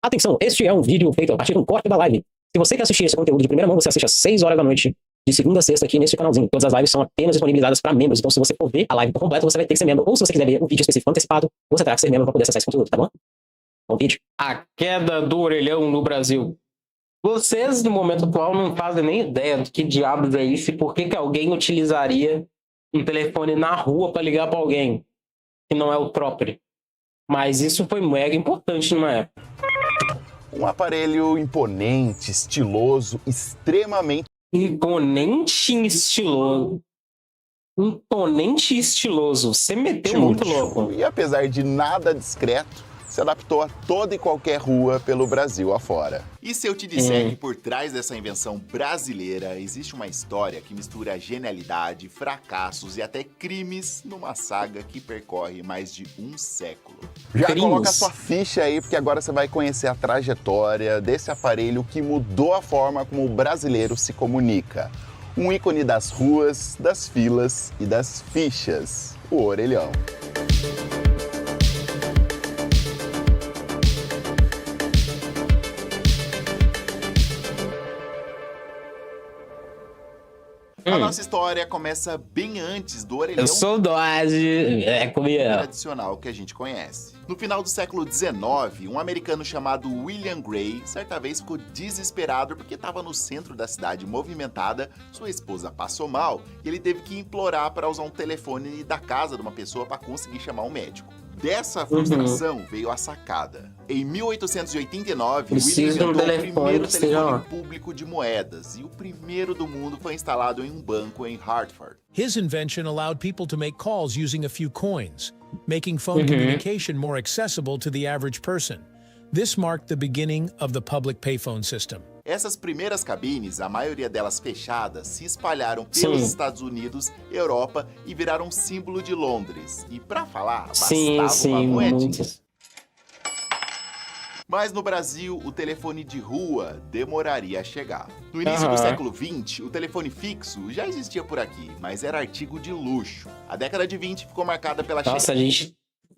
Atenção, este é um vídeo feito a partir de um corte da live. Se você quer assistir esse conteúdo de primeira mão, você assiste às 6 horas da noite, de segunda a sexta, aqui nesse canalzinho. Todas as lives são apenas disponibilizadas para membros, então se você for ver a live por completo, você vai ter que ser membro. Ou se você quiser ver um vídeo específico antecipado, você terá que ser membro para poder acessar esse conteúdo, tá bom? Bom vídeo. A queda do orelhão no Brasil. Vocês, no momento atual, não fazem nem ideia do que diabos é isso e por que alguém utilizaria um telefone na rua para ligar para alguém que não é o próprio. Mas isso foi mega importante numa época. Um aparelho imponente, estiloso, extremamente... Imponente e estiloso. Imponente e estiloso. Você meteu muito louco. E apesar de nada discreto, se adaptou a toda e qualquer rua pelo Brasil afora. E se eu te disser que por trás dessa invenção brasileira existe uma história que mistura genialidade, fracassos e até crimes numa saga que percorre mais de um século? Já coloca sua ficha aí, porque agora você vai conhecer a trajetória desse aparelho que mudou a forma como o brasileiro se comunica. Um ícone das ruas, das filas e das fichas, o orelhão. A nossa história começa bem antes do orelhão. Eu sou dose, tradicional que a gente conhece. No final do século XIX, um americano chamado William Gray certa vez ficou desesperado porque estava no centro da cidade movimentada, sua esposa passou mal e ele teve que implorar para usar um telefone da casa de uma pessoa para conseguir chamar um médico. Dessa frustração veio a sacada. Em 1889, William inventou o primeiro telefone público de moedas e o primeiro do mundo foi instalado em um banco em Hartford. His invention allowed people to make calls using a few coins, making phone communication more accessible to the average person. This marked the beginning of the public payphone system. Essas primeiras cabines, a maioria delas fechadas, se espalharam pelos Estados Unidos, Europa e viraram símbolo de Londres. E para falar, bastava uma moedinha. Mas no Brasil, o telefone de rua demoraria a chegar. No início do século XX, o telefone fixo já existia por aqui, mas era artigo de luxo. A década de 20 ficou marcada pela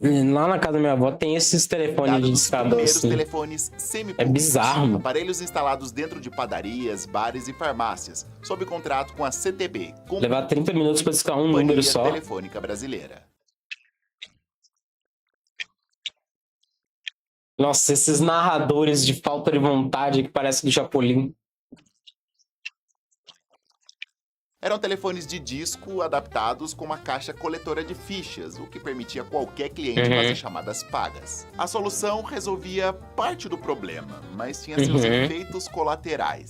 lá na casa da minha avó tem esses telefones de discador assim. Telefones semipúblicos. É bizarro, mano. Aparelhos instalados dentro de padarias, bares e farmácias, sob contrato com a CTB. Levar 30 minutos para discar um número só. Telefônica brasileira. Nossa, esses narradores de falta de vontade que parecem do Chapolin. Eram telefones de disco adaptados com uma caixa coletora de fichas, o que permitia qualquer cliente fazer chamadas pagas. A solução resolvia parte do problema, mas tinha seus efeitos colaterais.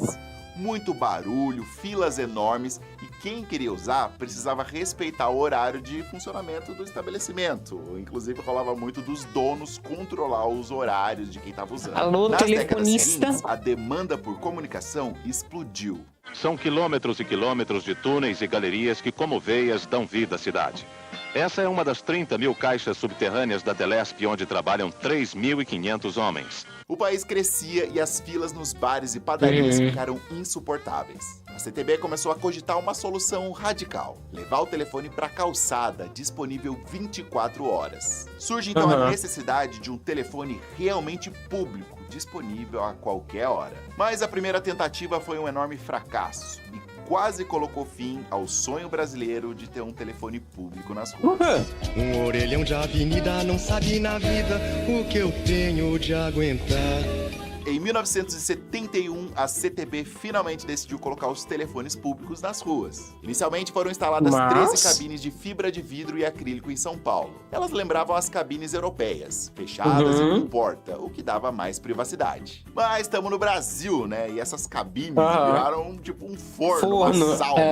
Muito barulho, filas enormes e quem queria usar precisava respeitar o horário de funcionamento do estabelecimento. Inclusive rolava muito dos donos controlar os horários de quem estava usando. Alô, Nas telefonista. décadas seguintes, a demanda por comunicação explodiu. São quilômetros e quilômetros de túneis e galerias que, como veias, dão vida à cidade. Essa é uma das 30 mil caixas subterrâneas da Telesp, onde trabalham 3.500 homens. O país crescia e as filas nos bares e padarias ficaram insuportáveis. A CTB começou a cogitar uma solução radical: levar o telefone para a calçada, disponível 24 horas. Surge então a necessidade de um telefone realmente público, disponível a qualquer hora. Mas a primeira tentativa foi um enorme fracasso e quase colocou fim ao sonho brasileiro de ter um telefone público nas ruas. Um orelhão de avenida não sabe na vida o que eu tenho de aguentar. Em 1971, a CTB finalmente decidiu colocar os telefones públicos nas ruas. Inicialmente foram instaladas 13 cabines de fibra de vidro e acrílico em São Paulo. Elas lembravam as cabines europeias, fechadas e com porta, o que dava mais privacidade. Mas estamos no Brasil, né? E essas cabines viraram tipo um forno, uma sauna.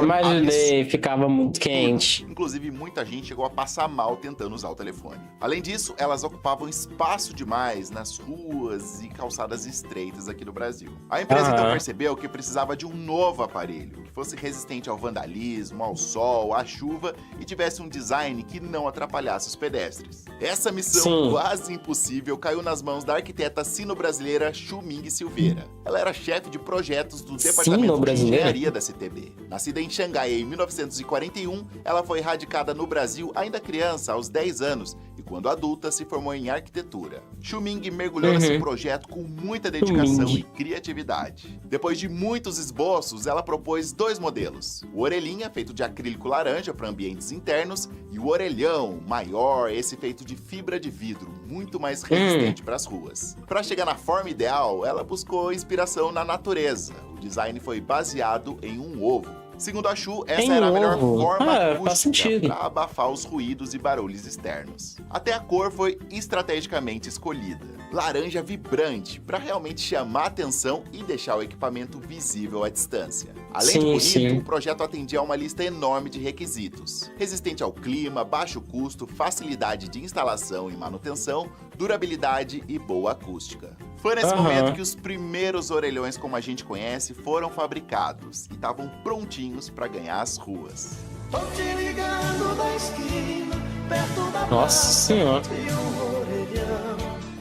Imaginei, ficava muito quente. Inclusive, muita gente chegou a passar mal tentando usar o telefone. Além disso, elas ocupavam espaço demais nas ruas e calçadas estreitas aqui no Brasil. A empresa então percebeu que precisava de um novo aparelho, que fosse resistente ao vandalismo, ao sol, à chuva e tivesse um design que não atrapalhasse os pedestres. Essa missão quase impossível caiu nas mãos da arquiteta sino-brasileira Chu Ming Silveira. Ela era chefe de projetos do Departamento de Engenharia da CTB. Nascida em Xangai em 1941, ela foi radicada no Brasil ainda criança, aos 10 anos, e quando adulta, se formou em arquitetura. Xu Ming mergulhou nesse projeto com muita dedicação e criatividade. Depois de muitos esboços, ela propôs 2 modelos. O orelhinha, feito de acrílico laranja para ambientes internos, e o orelhão, maior, esse feito de fibra de vidro, muito mais resistente para as ruas. Para chegar na forma ideal, ela buscou inspiração na natureza. O design foi baseado em um ovo. Segundo a Xu, essa era a melhor forma acústica para abafar os ruídos e barulhos externos. Até a cor foi estrategicamente escolhida. Laranja vibrante, para realmente chamar a atenção e deixar o equipamento visível à distância. Além de bonito, o projeto atendia a uma lista enorme de requisitos. Resistente ao clima, baixo custo, facilidade de instalação e manutenção, durabilidade e boa acústica. Foi nesse momento que os primeiros orelhões como a gente conhece foram fabricados e estavam prontinhos para ganhar as ruas. Tô te ligando da esquina, perto da Nossa Senhora.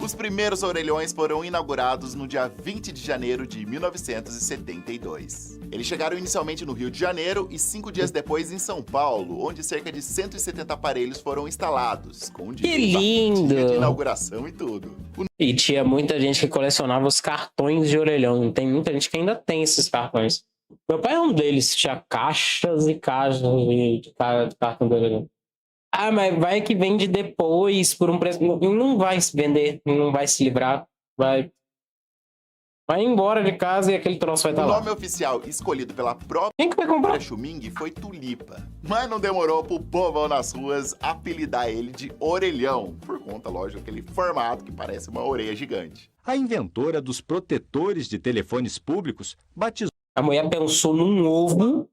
Os primeiros orelhões foram inaugurados no dia 20 de janeiro de 1972. Eles chegaram inicialmente no Rio de Janeiro e 5 dias depois em São Paulo, onde cerca de 170 aparelhos foram instalados, com Que lindo! de inauguração e tudo. E tinha muita gente que colecionava os cartões de orelhão. Tem muita gente que ainda tem esses cartões. Meu pai é um deles, tinha caixas e caixas de cartão de orelhão. Ah, mas vai que vende depois por um preço. Não vai se vender, não vai se livrar. Vai embora de casa e aquele troço vai estar lá. O nome oficial escolhido pela própria Quem que vai comprar? Xu Ming foi Tulipa. Mas não demorou pro povão nas ruas apelidar ele de Orelhão. Por conta, lógico, daquele formato que parece uma orelha gigante. A inventora dos protetores de telefones públicos batizou A mulher pensou num ovo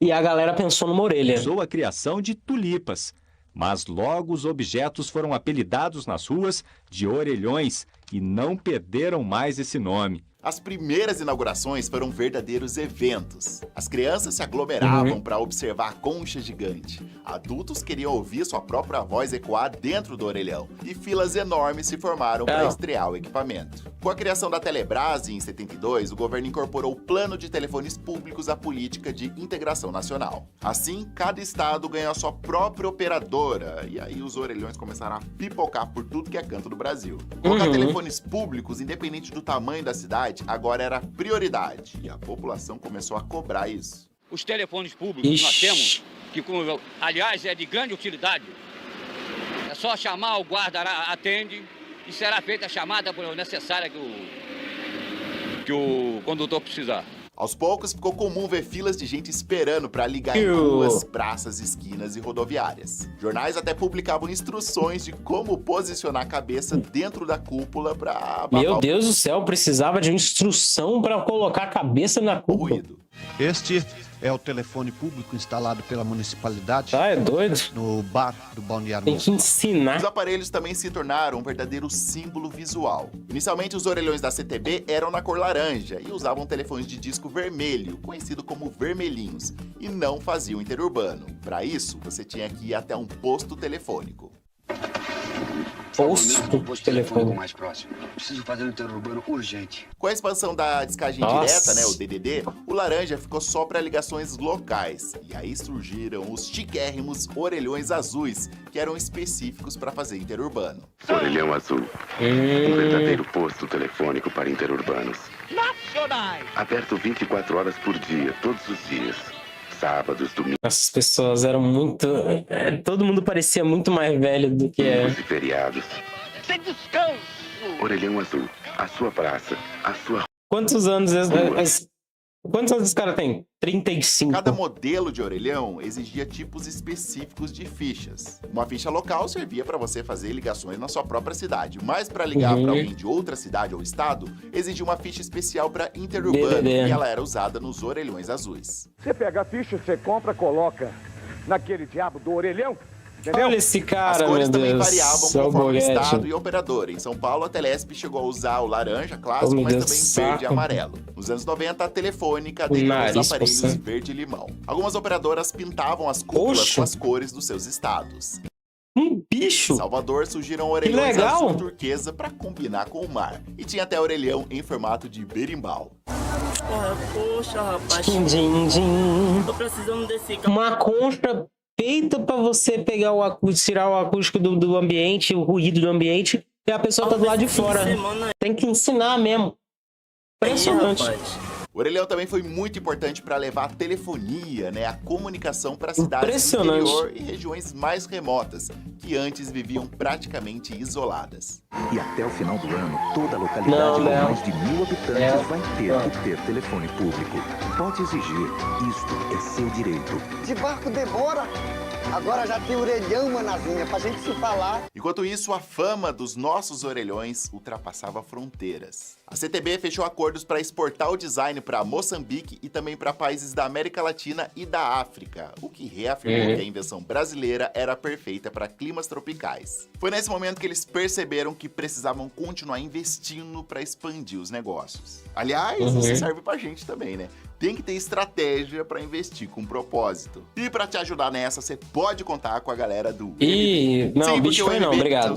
e a galera pensou numa orelha. a criação de tulipas. Mas logo os objetos foram apelidados nas ruas de orelhões e não perderam mais esse nome. As primeiras inaugurações foram verdadeiros eventos. As crianças se aglomeravam para observar a concha gigante. Adultos queriam ouvir sua própria voz ecoar dentro do orelhão. E filas enormes se formaram para estrear o equipamento. Com a criação da Telebrás em 72, o governo incorporou o plano de telefones públicos à política de integração nacional. Assim, cada estado ganhou a sua própria operadora. E aí os orelhões começaram a pipocar por tudo que é canto do Brasil. Colocar telefones públicos, independente do tamanho da cidade, agora era prioridade. E a população começou a cobrar isso. Os telefones públicos nós temos, que aliás é de grande utilidade. É só chamar, o guarda atende e será feita a chamada necessária que o condutor precisar. Aos poucos, ficou comum ver filas de gente esperando para ligar em ruas, praças, esquinas e rodoviárias. Jornais até publicavam instruções de como posicionar a cabeça dentro da cúpula para abafar Meu Deus do céu, precisava de uma instrução para colocar a cabeça na o cúpula. ruído. Este é o telefone público instalado pela municipalidade Tá, é doido? no bar do Balneário Tem que Os ensinar. aparelhos também se tornaram um verdadeiro símbolo visual. Inicialmente, os orelhões da CTB eram na cor laranja e usavam telefones de disco vermelho, conhecido como vermelhinhos, e não faziam interurbano. Para isso, você tinha que ir até um posto telefônico. Posto telefone mais próximo. Preciso fazer um interurbano urgente. Com a expansão da descagem direta, o DDD, o laranja ficou só para ligações locais. E aí surgiram os chiquérrimos orelhões azuis, que eram específicos para fazer interurbano. Orelhão azul. Um verdadeiro posto telefônico para interurbanos. Nacionais! Aberto 24 horas por dia, todos os dias. Sábados, domingos Essas pessoas eram muito... todo mundo parecia muito mais velho do que é. e feriados. Sem descanso! Orelhão azul. A sua praça. A sua Quantos anos quantos anos esse cara tem? 35. Cada modelo de orelhão exigia tipos específicos de fichas. Uma ficha local servia para você fazer ligações na sua própria cidade, mas para ligar para alguém de outra cidade ou estado, exigia uma ficha especial para interurbano, e ela era usada nos orelhões azuis. Você pega a ficha, você compra, coloca naquele diabo do orelhão, entendeu? Olha esse cara, As cores meu também Deus. variavam Seu conforme o boguete. estado e operadora. Em São Paulo, a Telesp chegou a usar o laranja clássico, meu mas Deus, também saco. verde e amarelo. Nos anos 90, a Telefônica adequou nariz os aparelhos coçando. verde e limão. Algumas operadoras pintavam as cúpulas Oxe. com as cores dos seus estados. Um bicho. Em Salvador surgiram orelhões legal. azul turquesa para combinar com o mar. E tinha até orelhão em formato de berimbau. Poxa, rapaz, Din, din, din. tô precisando desse Uma concha feita pra você pegar tirar o acústico do ambiente, o ruído do ambiente, e a pessoa tá do lado de fora. Tem que ensinar mesmo. Impressionante. O orelhão também foi muito importante para levar a telefonia, né, a comunicação para cidades do interior e regiões mais remotas, que antes viviam praticamente isoladas. E até o final do ano, toda a localidade com mais de 1000 habitantes vai ter que ter telefone público. Pode exigir, isto é seu direito. De barco demora. Agora já tem orelhão, manazinha, pra gente se falar. Enquanto isso, a fama dos nossos orelhões ultrapassava fronteiras. A CTB fechou acordos para exportar o design para Moçambique e também para países da América Latina e da África, o que reafirmou que a invenção brasileira era perfeita para climas tropicais. Foi nesse momento que eles perceberam que precisavam continuar investindo para expandir os negócios. Aliás, isso serve pra gente também, né? Tem que ter estratégia para investir com propósito. E para te ajudar nessa, você pode contar com a galera do... Não, o bicho foi não, obrigado.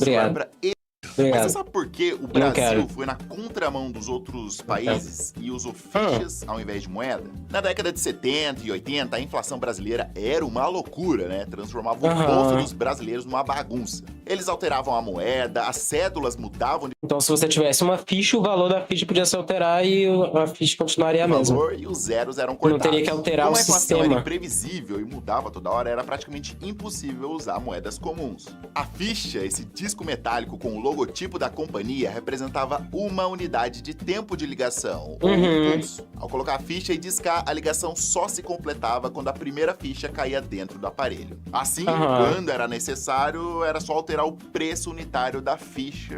Mas você sabe por que o Brasil foi na contramão dos outros países e usou fichas ao invés de moeda? Na década de 70 e 80, a inflação brasileira era uma loucura, né? Transformava o bolso dos brasileiros numa bagunça. Eles alteravam a moeda, as cédulas mudavam de... Então, se você tivesse uma ficha, o valor da ficha podia se alterar e a ficha continuaria a mesma. valor e os zeros eram cortados. Não teria que alterar o sistema. Como a inflação era imprevisível e mudava toda hora, era praticamente impossível usar moedas comuns. A ficha, esse disco metálico com o logotipo da companhia, representava uma unidade de tempo de ligação, ou pulso. Ao colocar a ficha e discar, a ligação só se completava quando a primeira ficha caía dentro do aparelho. Assim, quando era necessário, era só alterar o preço unitário da ficha.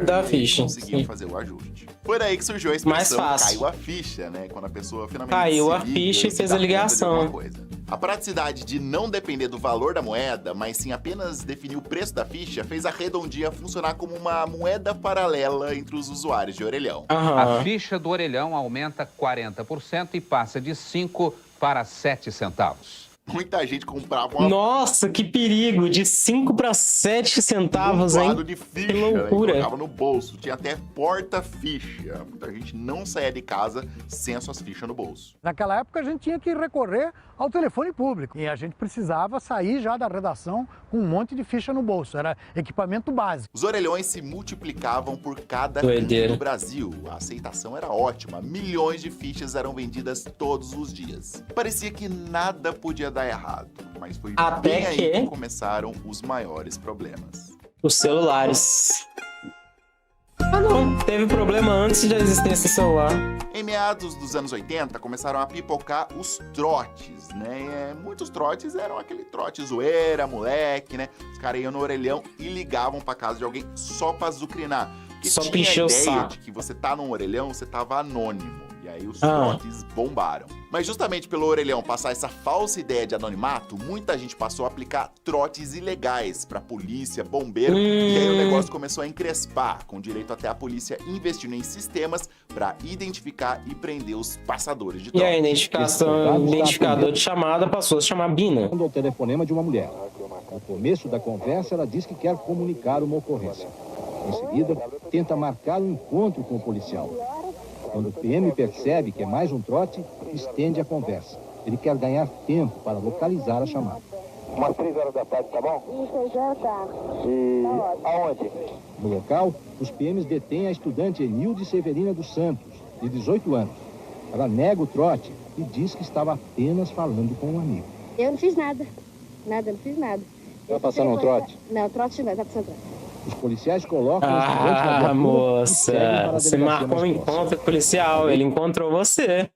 Conseguia fazer o ajuste. Foi daí que surgiu a expressão caiu a ficha, né? Quando a pessoa finalmente caiu a ficha e fez a ligação. A praticidade de não depender do valor da moeda, mas sim apenas definir o preço da ficha, fez a redondinha funcionar como uma moeda paralela entre os usuários de orelhão. A ficha do orelhão aumenta 40% e passa de 5 para 7 centavos. Muita gente comprava uma... Nossa, que perigo! De 5 para 7 centavos, hein? De ficha, que loucura! Colocava no bolso. Tinha até porta-ficha. Muita gente não saía de casa sem as suas fichas no bolso. Naquela época, a gente tinha que recorrer ao telefone público. E a gente precisava sair já da redação com um monte de ficha no bolso. Era equipamento básico. Os orelhões se multiplicavam por cada canto do Brasil. A aceitação era ótima. Milhões de fichas eram vendidas todos os dias. Parecia que nada podia dar errado, mas foi bem aí que começaram os maiores problemas. Os celulares. Não, teve problema antes da existência do celular. Em meados dos anos 80, começaram a pipocar os trotes, né? Muitos trotes eram aquele trote zoeira, moleque, né? Os caras iam no orelhão e ligavam pra casa de alguém só pra azucrinar. Porque só tinha a ideia de que você tá num orelhão, você tava anônimo. E aí os trotes bombaram. Mas justamente pelo orelhão passar essa falsa ideia de anonimato, muita gente passou a aplicar trotes ilegais pra polícia, bombeiro, e aí o negócio começou a encrespar, com direito até a polícia investindo em sistemas pra identificar e prender os passadores de trote. E a identificador de chamada passou a se chamar Bina. O telefonema de uma mulher. No começo da conversa, ela diz que quer comunicar uma ocorrência. Em seguida, tenta marcar um encontro com o policial. Quando o PM percebe que é mais um trote, estende a conversa. Ele quer ganhar tempo para localizar a chamada. Umas 3 horas da tarde, tá bom? Isso, já tá. E aonde? No local, os PMs detêm a estudante Enilde Severina dos Santos, de 18 anos. Ela nega o trote e diz que estava apenas falando com um amigo. Eu não fiz nada. Não fiz nada. Tá passando um trote? Não, trote não, tá passando trote. Os policiais colocam os estudantes na viatura moça, você marcou um encontro policial, ele encontrou você.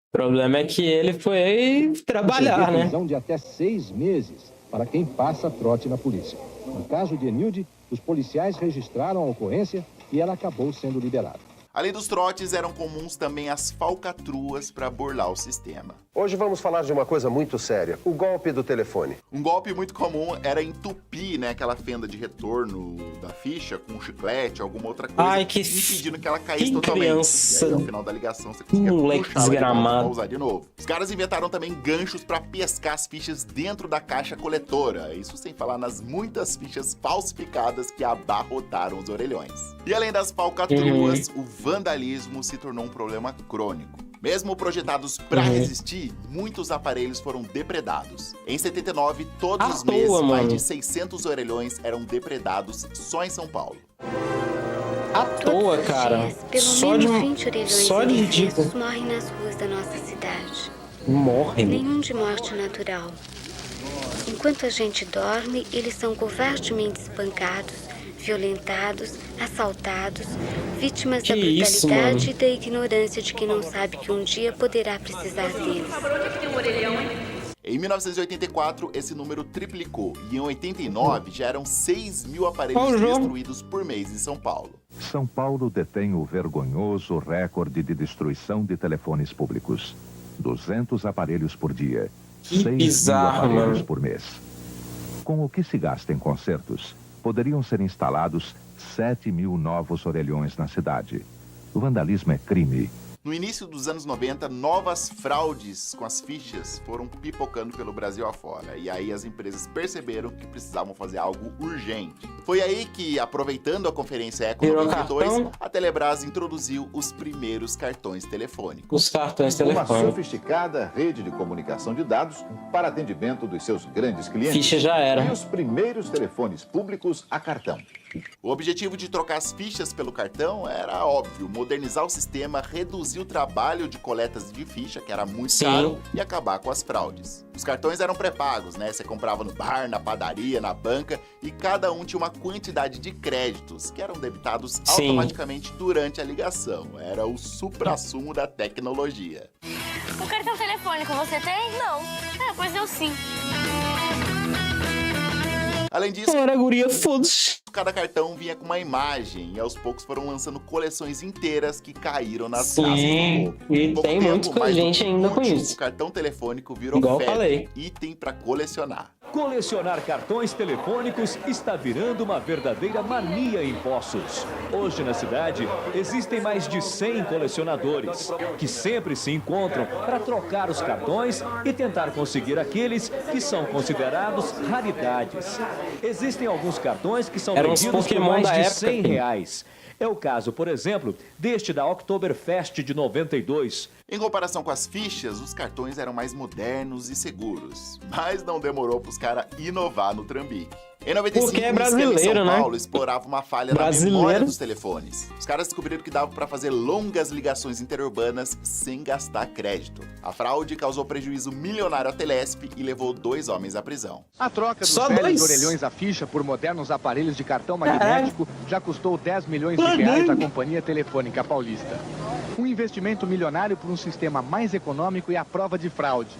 O problema é que ele foi trabalhar, né? Prisão de até 6 meses para quem passa trote na polícia. No caso de Enilde, os policiais registraram a ocorrência e ela acabou sendo liberada. Além dos trotes, eram comuns também as falcatruas para burlar o sistema. Hoje vamos falar de uma coisa muito séria, o golpe do telefone. Um golpe muito comum era entupir, né, aquela fenda de retorno da ficha com um chiclete, alguma outra coisa, impedindo que ela caísse totalmente. Criança. E aí, ao final da ligação, você conseguia puxar ela pra usar de novo. Os caras inventaram também ganchos para pescar as fichas dentro da caixa coletora. Isso sem falar nas muitas fichas falsificadas que abarrotaram os orelhões. E além das falcatruas, o vandalismo se tornou um problema crônico. Mesmo projetados para resistir, muitos aparelhos foram depredados. Em 79, todos os meses, mais de 600 orelhões eram depredados só em São Paulo. À toa, cara. Só de ridículo. Morrem nas ruas da nossa cidade. Morrem. Nenhum de morte natural. Enquanto a gente dorme, eles são covardemente espancados, violentados, assaltados, vítimas da brutalidade e da ignorância de quem não sabe que um dia poderá precisar deles. Em 1984, esse número triplicou e em 89 já eram 6 mil aparelhos destruídos por mês em São Paulo. São Paulo detém o vergonhoso recorde de destruição de telefones públicos. 200 aparelhos por dia, 6 mil aparelhos por mês. Com o que se gasta em consertos, poderiam ser instalados 7 mil novos orelhões na cidade. O vandalismo é crime. No início dos anos 90, novas fraudes com as fichas foram pipocando pelo Brasil afora. E aí as empresas perceberam que precisavam fazer algo urgente. Foi aí que, aproveitando a conferência Eco 92, a Telebrás introduziu os primeiros cartões telefônicos. Os cartões telefônicos. Uma sofisticada rede de comunicação de dados para atendimento dos seus grandes clientes. Ficha já era. E os primeiros telefones públicos a cartão. O objetivo de trocar as fichas pelo cartão era óbvio, modernizar o sistema, reduzir o trabalho de coletas de ficha, que era muito caro, e acabar com as fraudes. Os cartões eram pré-pagos, né? Você comprava no bar, na padaria, na banca, e cada um tinha uma quantidade de créditos que eram debitados automaticamente durante a ligação. Era o suprassumo da tecnologia. O cartão telefônico você tem? Não. Pois eu sim. Além disso, cada cartão vinha com uma imagem e aos poucos foram lançando coleções inteiras que caíram nas casas do povo. E tem muita gente ainda com isso. O cartão telefônico virou item para colecionar. Colecionar cartões telefônicos está virando uma verdadeira mania em Poços. Hoje na cidade existem mais de 100 colecionadores que sempre se encontram para trocar os cartões e tentar conseguir aqueles que são considerados raridades. Existem alguns cartões que são vendidos por mais de R$100. É o caso, por exemplo, deste da Oktoberfest de 92. Em comparação com as fichas, os cartões eram mais modernos e seguros. Mas não demorou para os caras inovar no trambique. Em 95, porque é brasileiro, em São Paulo explorava uma falha na memória dos telefones. Os caras descobriram que dava para fazer longas ligações interurbanas sem gastar crédito. A fraude causou prejuízo milionário à Telesp e levou 2 homens à prisão. A troca dos velhos orelhões à ficha por modernos aparelhos de cartão magnético já custou 10 milhões de reais à Companhia Telefônica Paulista. Um investimento milionário por um sistema mais econômico e à prova de fraude.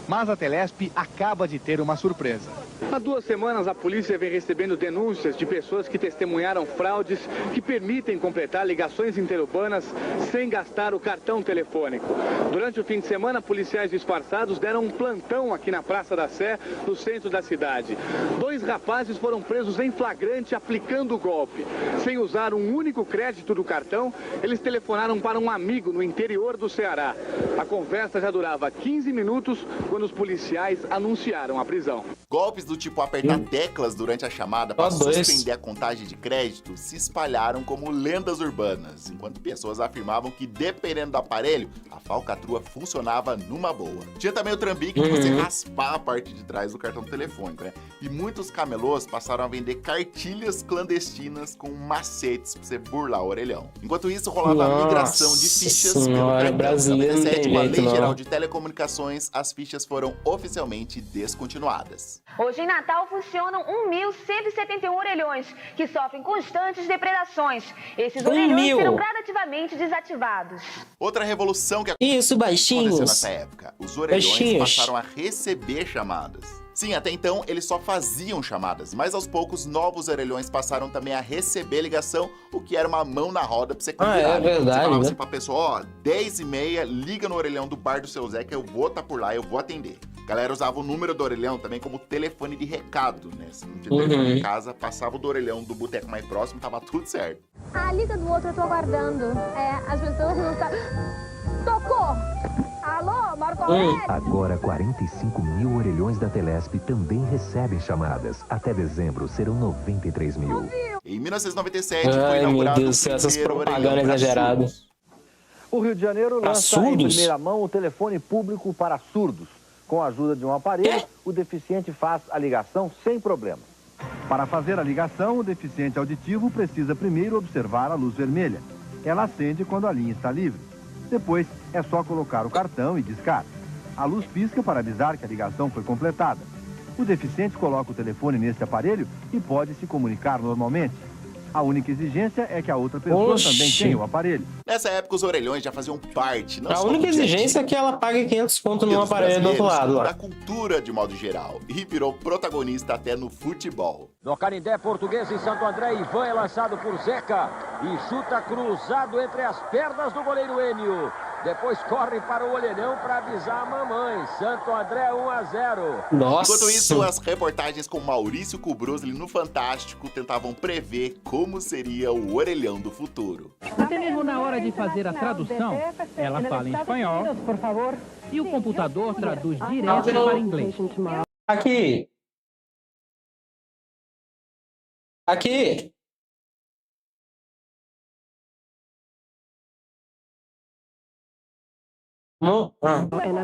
Mas a Telesp acaba de ter uma surpresa. Há 2 semanas, a polícia vem recebendo denúncias de pessoas que testemunharam fraudes que permitem completar ligações interurbanas sem gastar o cartão telefônico. Durante o fim de semana, policiais disfarçados deram um plantão aqui na Praça da Sé, no centro da cidade. 2 rapazes foram presos em flagrante aplicando o golpe. Sem usar um único crédito do cartão, eles telefonaram para um amigo no interior do Ceará. A conversa já durava 15 minutos quando os policiais anunciaram a prisão. Golpes do tipo apertar teclas durante a chamada para suspender a contagem de crédito se espalharam como lendas urbanas, enquanto pessoas afirmavam que, dependendo do aparelho, a falcatrua funcionava numa boa. Tinha também o trambique de você raspar a parte de trás do cartão telefônico, né? E muitos camelôs passaram a vender cartilhas clandestinas com macetes para você burlar o orelhão. Enquanto isso, rolava a migração de fichas pelo cartão. Em 97, com a Lei Geral de Telecomunicações, as fichas foram oficialmente descontinuadas. Hoje em Natal funcionam 1.171 orelhões, que sofrem constantes depredações. Esses orelhões serão gradativamente desativados. Outra revolução que aconteceu nessa época. Os orelhões passaram a receber chamadas. Sim, até então eles só faziam chamadas, mas aos poucos novos orelhões passaram também a receber ligação, o que era uma mão na roda pra você combinar. É verdade, você falava né? assim pra pessoa, ó, 10h30, liga no orelhão do bar do seu Zé que eu vou estar por lá, eu vou atender. A galera usava o número do orelhão também como telefone de recado, né? Se não tinha telefone em casa, passava o do orelhão do boteco mais próximo, tava tudo certo. A liga do outro eu tô aguardando. As pessoas não estão... Tocou! Alô, Marco Aurélio? Agora 45 mil orelhões da Telesp também recebem chamadas. Até dezembro serão 93 mil. Em 1997 foi inaugurado o essas primeiro propagandas orelhão pra exageradas. surdos. O Rio de Janeiro lança em primeira mão o telefone público para surdos. Com a ajuda de um aparelho, o deficiente faz a ligação sem problema. Para fazer a ligação, o deficiente auditivo precisa primeiro observar a luz vermelha. Ela acende quando a linha está livre. Depois, é só colocar o cartão e discar. A luz pisca para avisar que a ligação foi completada. O deficiente coloca o telefone neste aparelho e pode se comunicar normalmente. A única exigência é que a outra pessoa também tenha o aparelho. Nessa época, os orelhões já faziam parte. A única exigência é que ela pague 500 conto num aparelho do outro lado. Da cultura de modo geral. E virou protagonista até no futebol. No Canindé português em Santo André, Ivan é lançado por Zeca e chuta cruzado entre as pernas do goleiro Enio. Depois corre para o Olheirão para avisar a mamãe. Santo André 1-0. Nossa. Enquanto isso, as reportagens com Maurício Kubrusli no Fantástico tentavam prever como seria o orelhão do futuro. Até mesmo na hora de fazer a tradução, ela fala em espanhol e o computador traduz direto para inglês. Aqui. Aqui.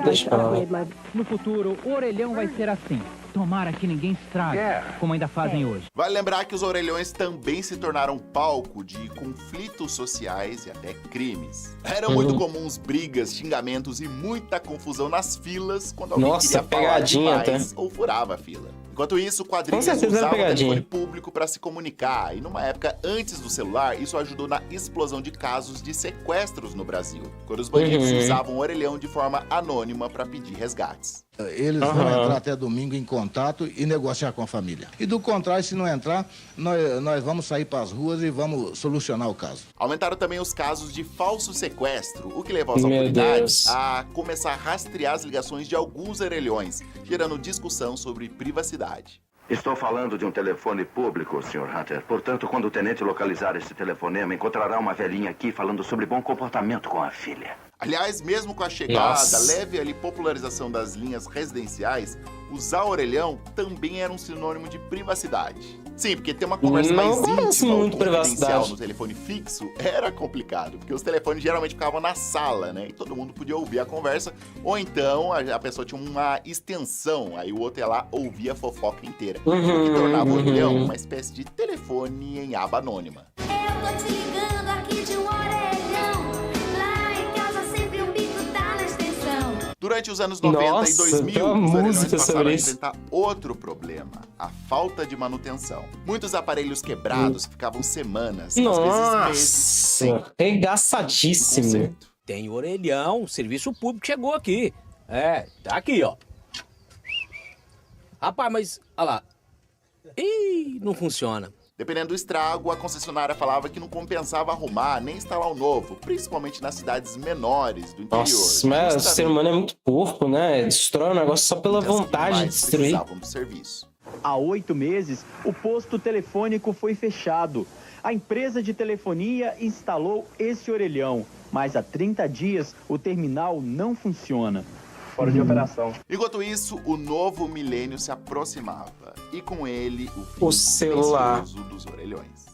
Deixa pra lá. No futuro, o orelhão vai ser assim. Tomara que ninguém estrague, como ainda fazem hoje. Vale lembrar que os orelhões também se tornaram palco de conflitos sociais e até crimes. Eram muito comuns brigas, xingamentos e muita confusão nas filas quando alguém queria falar demais ou furava a fila. Enquanto isso, quadrilhas usavam o telefone público para se comunicar. E numa época antes do celular, isso ajudou na explosão de casos de sequestros no Brasil, quando os bandidos usavam o orelhão de forma anônima para pedir resgates. Eles vão entrar até domingo em contato e negociar com a família. E do contrário, se não entrar, nós vamos sair para as ruas e vamos solucionar o caso. Aumentaram também os casos de falso sequestro, o que levou as autoridades a começar a rastrear as ligações de alguns orelhões, gerando discussão sobre privacidade. Estou falando de um telefone público, Sr. Hunter. Portanto, quando o tenente localizar esse telefonema, encontrará uma velhinha aqui falando sobre bom comportamento com a filha. Aliás, mesmo com a chegada, leve ali popularização das linhas residenciais, usar orelhão também era um sinônimo de privacidade. Sim, porque ter uma conversa mais íntima ou confidencial no telefone fixo era complicado, porque os telefones geralmente ficavam na sala, né? E todo mundo podia ouvir a conversa, ou então a pessoa tinha uma extensão, aí o outro ia lá ouvir a fofoca inteira. O que tornava o orelhão uma espécie de telefone em aba anônima. Eu tô te ligando aqui de um orelhão. Durante os anos 90 e 2000, os orelhões passaram a enfrentar outro problema, a falta de manutenção. Muitos aparelhos quebrados ficavam semanas, às vezes meses. Regaçadíssimo. Tem orelhão, o serviço público chegou aqui. Tá aqui, ó. Rapaz, mas, olha lá. Ih, não funciona. Dependendo do estrago, a concessionária falava que não compensava arrumar nem instalar o novo, principalmente nas cidades menores do interior. Nossa, mas o ser humano é muito porco, né? Destrói o negócio só pela vontade de destruir. Do serviço. Há 8 meses, o posto telefônico foi fechado. A empresa de telefonia instalou esse orelhão, mas há 30 dias o terminal não funciona. Fora de operação. Enquanto isso, o novo milênio se aproximava. E com ele, o fim celular dos orelhões.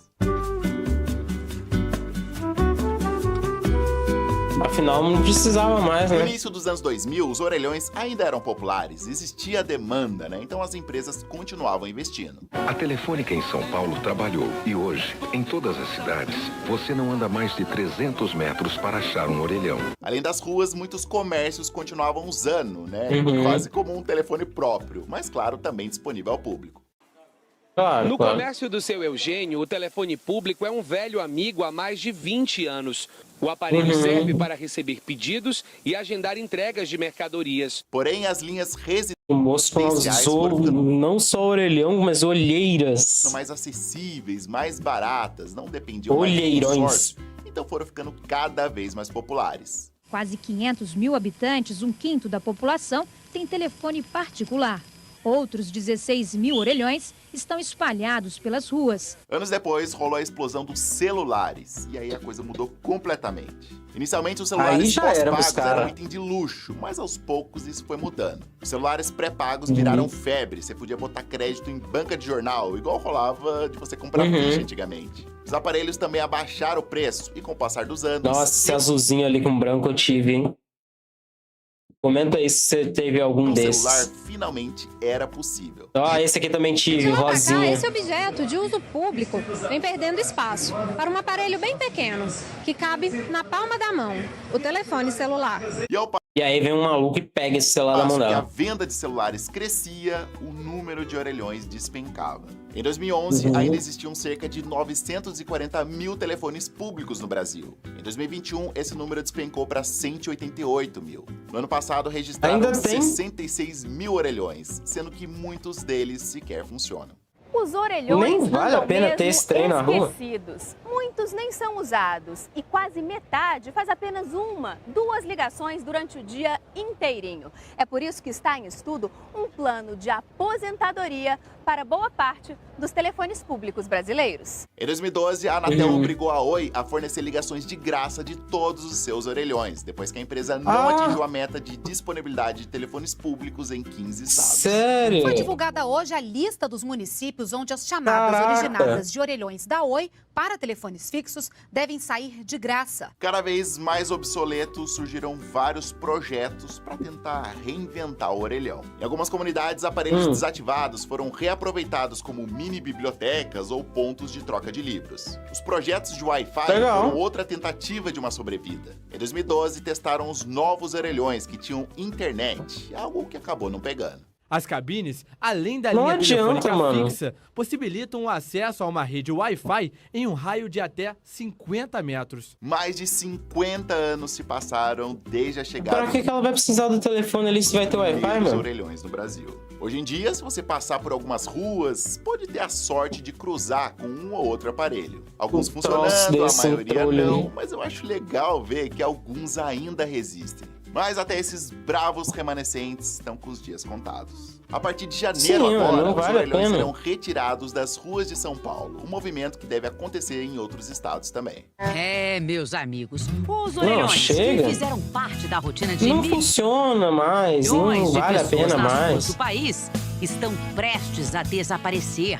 Afinal, não precisava mais, né? No início dos anos 2000, os orelhões ainda eram populares. Existia demanda, né? Então as empresas continuavam investindo. A Telefônica em São Paulo trabalhou. E hoje, em todas as cidades, você não anda mais de 300 metros para achar um orelhão. Além das ruas, muitos comércios continuavam usando, né? Quase como um telefone próprio. Mas, claro, também disponível ao público. No comércio do seu Eugênio, o telefone público é um velho amigo há mais de 20 anos. O aparelho serve para receber pedidos e agendar entregas de mercadorias. Porém, as linhas o moço usou não só orelhão, mas olheiras. São mais acessíveis, mais baratas, não dependiam mais do consórcio. Então foram ficando cada vez mais populares. Quase 500 mil habitantes, um quinto da população, tem telefone particular. Outros 16 mil orelhões estão espalhados pelas ruas. Anos depois, rolou a explosão dos celulares. E aí a coisa mudou completamente. Inicialmente, os celulares pós-pagos eram um item de luxo, mas aos poucos isso foi mudando. Os celulares pré-pagos viraram febre. Você podia botar crédito em banca de jornal, igual rolava de você comprar peixe antigamente. Os aparelhos também abaixaram o preço e com o passar dos anos... Nossa, esse azulzinho ali com branco eu tive, hein? Comenta aí se você teve algum desses. O celular finalmente era possível. Esse aqui também tive, rosinha. Esse objeto de uso público vem perdendo espaço para um aparelho bem pequeno, que cabe na palma da mão, o telefone celular. E aí vem um maluco e pega esse celular na mão dela. A venda de celulares crescia, o número de orelhões despencava. Em 2011, ainda existiam cerca de 940 mil telefones públicos no Brasil. Em 2021, esse número despencou para 188 mil. No ano passado, registraram 66 mil orelhões, sendo que muitos deles sequer funcionam. Os orelhões nem vale a pena ter esse trem na rua. Muitos nem são usados e quase metade faz apenas 2 ligações durante o dia inteirinho. É por isso que está em estudo um plano de aposentadoria para boa parte dos telefones públicos brasileiros. Em 2012, a Anatel obrigou a Oi a fornecer ligações de graça de todos os seus orelhões, depois que a empresa não atingiu a meta de disponibilidade de telefones públicos em 15 estados. Sério? Foi divulgada hoje a lista dos municípios onde as chamadas originadas de orelhões da Oi para telefones fixos devem sair de graça. Cada vez mais obsoletos, surgiram vários projetos para tentar reinventar o orelhão. Em algumas comunidades, aparelhos desativados foram reaproveitados como mini bibliotecas ou pontos de troca de livros. Os projetos de Wi-Fi foram outra tentativa de uma sobrevida. Em 2012, testaram os novos orelhões que tinham internet, algo que acabou não pegando. As cabines, além da linha telefônica fixa, possibilitam o acesso a uma rede Wi-Fi em um raio de até 50 metros. Mais de 50 anos se passaram desde a chegada... Pra que ela vai precisar do telefone ali se vai ter Wi-Fi, mano? Orelhões no Brasil. Hoje em dia, se você passar por algumas ruas, pode ter a sorte de cruzar com um ou outro aparelho. Alguns funcionando, a maioria não, mas eu acho legal ver que alguns ainda resistem. Mas até esses bravos remanescentes estão com os dias contados. A partir de janeiro agora, os orelhões serão retirados das ruas de São Paulo. Um movimento que deve acontecer em outros estados também. Meus amigos, os orelhões que fizeram parte da rotina de não funciona mais, não vale a pena mais. O país estão prestes a desaparecer.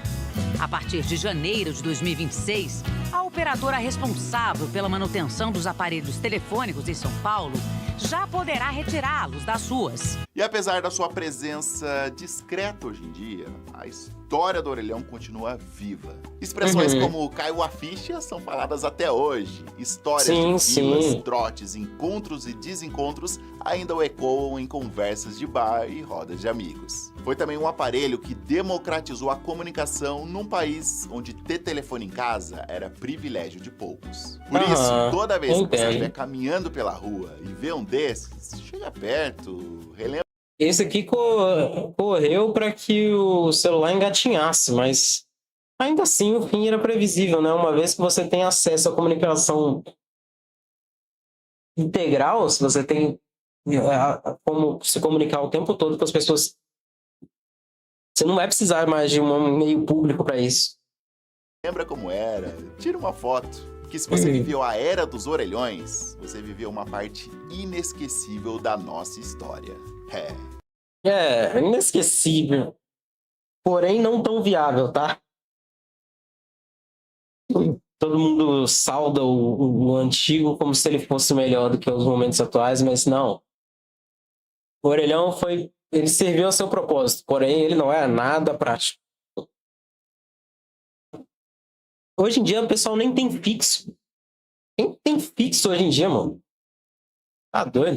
A partir de janeiro de 2026, a operadora responsável pela manutenção dos aparelhos telefônicos em São Paulo já poderá retirá-los das ruas. E apesar da sua presença discreta hoje em dia, a história do orelhão continua viva. Expressões como caiu a ficha são faladas até hoje. Histórias de filas, trotes, encontros e desencontros ainda o ecoam em conversas de bar e rodas de amigos. Foi também um aparelho que democratizou a comunicação num país onde ter telefone em casa era privilégio de poucos. Por isso, toda vez que você estiver caminhando pela rua e vê um desses, chega perto, relembra. Esse aqui correu para que o celular engatinhasse, mas ainda assim o fim era previsível, né? Uma vez que você tem acesso à comunicação integral, se você tem como se comunicar o tempo todo com as pessoas, você não vai precisar mais de um meio público para isso. Lembra como era? Tira uma foto. Que se você viveu a era dos orelhões, você viveu uma parte inesquecível da nossa história. Inesquecível. Porém, não tão viável, tá? Todo mundo sauda o antigo como se ele fosse melhor do que os momentos atuais, mas não. O orelhão ele serviu ao seu propósito, porém ele não era nada prático. Hoje em dia o pessoal nem tem fixo. Quem tem fixo hoje em dia, mano? Tá doido?